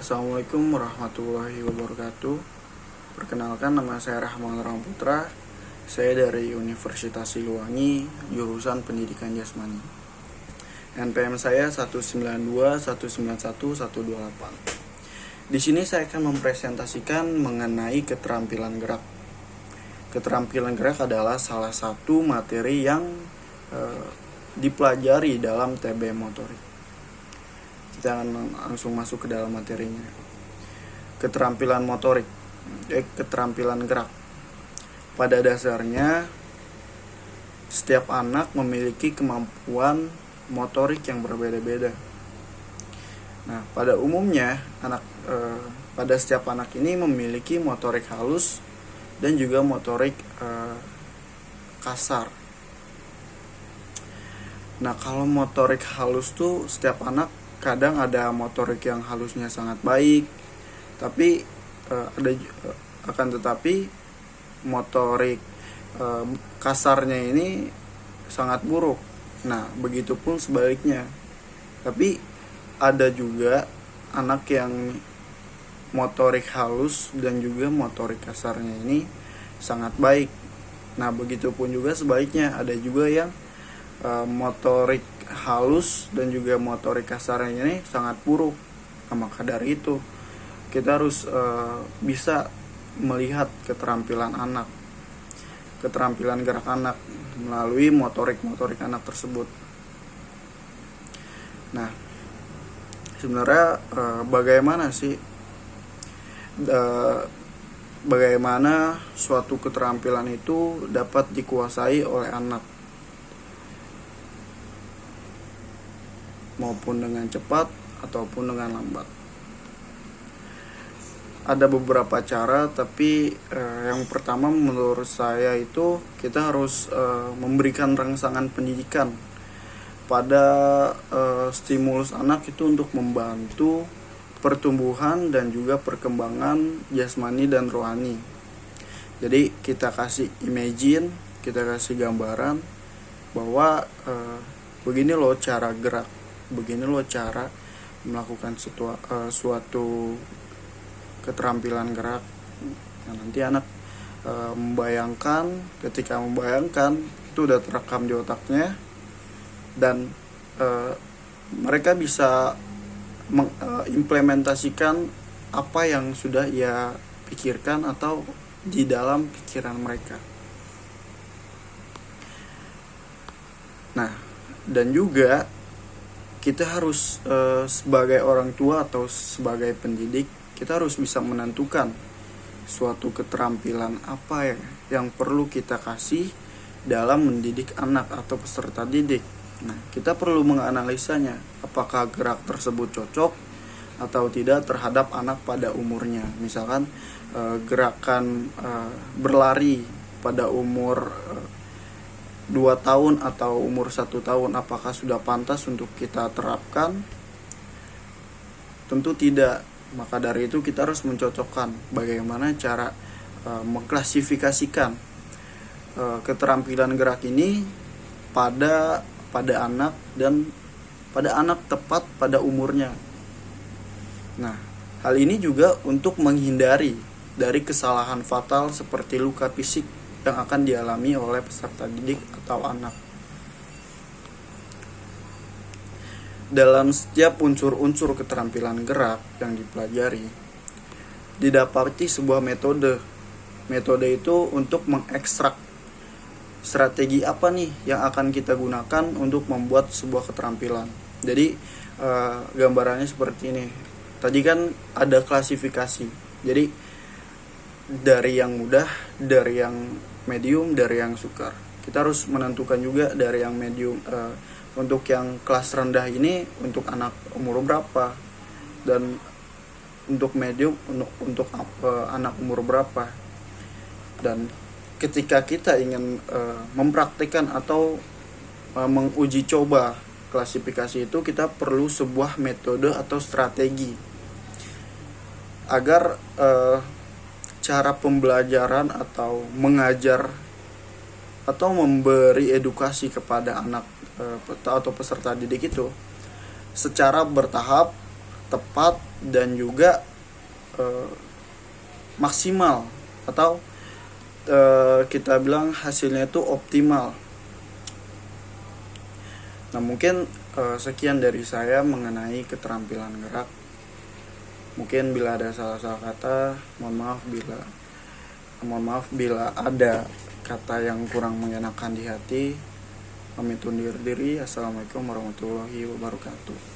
Assalamualaikum warahmatullahi wabarakatuh. Perkenalkan, nama saya Rahman Ramputra. Saya dari Universitas Siliwangi, jurusan Pendidikan Jasmani. NPM saya 192191128. Di sini saya akan mempresentasikan mengenai keterampilan gerak. Keterampilan gerak adalah salah satu materi yang dipelajari dalam TB motorik. Kita akan langsung masuk ke dalam materinya. Keterampilan motorik, keterampilan gerak. Pada dasarnya, setiap anak memiliki kemampuan motorik yang berbeda-beda. Nah, pada umumnya pada setiap anak ini memiliki motorik halus dan juga motorik kasar. Nah, kalau motorik halus tuh setiap anak kadang ada motorik yang halusnya sangat baik, tapi tetapi motorik kasarnya ini sangat buruk. Nah, begitupun sebaliknya. Tapi ada juga anak yang motorik halus dan juga motorik kasarnya ini sangat baik. Nah, begitupun juga sebaliknya, ada juga yang motorik halus dan juga motorik kasarnya ini sangat buruk. Nah, maka dari itu kita harus bisa melihat keterampilan gerak anak melalui motorik anak tersebut. Nah, sebenarnya bagaimana suatu keterampilan itu dapat dikuasai oleh anak, maupun dengan cepat ataupun dengan lambat. Ada beberapa cara, tapi yang pertama menurut saya itu kita harus memberikan rangsangan pendidikan pada stimulus anak itu untuk membantu pertumbuhan dan juga perkembangan jasmani dan rohani. Jadi kita kasih imagine, kita kasih gambaran bahwa begini loh cara gerak, begini loh cara melakukan suatu keterampilan gerak. Nah, nanti anak ketika membayangkan itu udah terekam di otaknya, dan mereka bisa mengimplementasikan apa yang sudah ia pikirkan atau di dalam pikiran mereka. Nah, dan juga kita harus sebagai orang tua atau sebagai pendidik, kita harus bisa menentukan suatu keterampilan apa yang perlu kita kasih dalam mendidik anak atau peserta didik. Nah, kita perlu menganalisanya, apakah gerak tersebut cocok atau tidak terhadap anak pada umurnya. Misalkan gerakan berlari pada umur 2 tahun atau umur 1 tahun, apakah sudah pantas untuk kita terapkan? Tentu tidak. Maka dari itu kita harus mencocokkan bagaimana cara mengklasifikasikan keterampilan gerak ini pada anak dan pada anak tepat pada umurnya. Nah, hal ini juga untuk menghindari dari kesalahan fatal seperti luka fisik yang akan dialami oleh peserta didik atau anak. Dalam setiap unsur-unsur keterampilan gerak yang dipelajari, didapati sebuah metode. Metode itu untuk mengekstrak strategi apa nih yang akan kita gunakan untuk membuat sebuah keterampilan. Jadi gambarannya seperti ini. Tadi kan ada klasifikasi. Jadi dari yang mudah, dari yang medium, dari yang sukar. Kita harus menentukan juga dari yang medium. Untuk yang kelas rendah ini untuk anak umur berapa, dan untuk medium untuk anak umur berapa. Dan ketika kita ingin mempraktikkan atau menguji coba klasifikasi itu, kita perlu sebuah metode atau strategi agar cara pembelajaran atau mengajar atau memberi edukasi kepada anak atau peserta didik itu secara bertahap tepat dan juga maksimal, atau kita bilang hasilnya itu optimal. Nah, mungkin sekian dari saya mengenai keterampilan gerak. Mungkin bila ada salah-salah kata, mohon maaf bila ada kata yang kurang mengenakan di hati. Pamit undur diri. Assalamualaikum warahmatullahi wabarakatuh.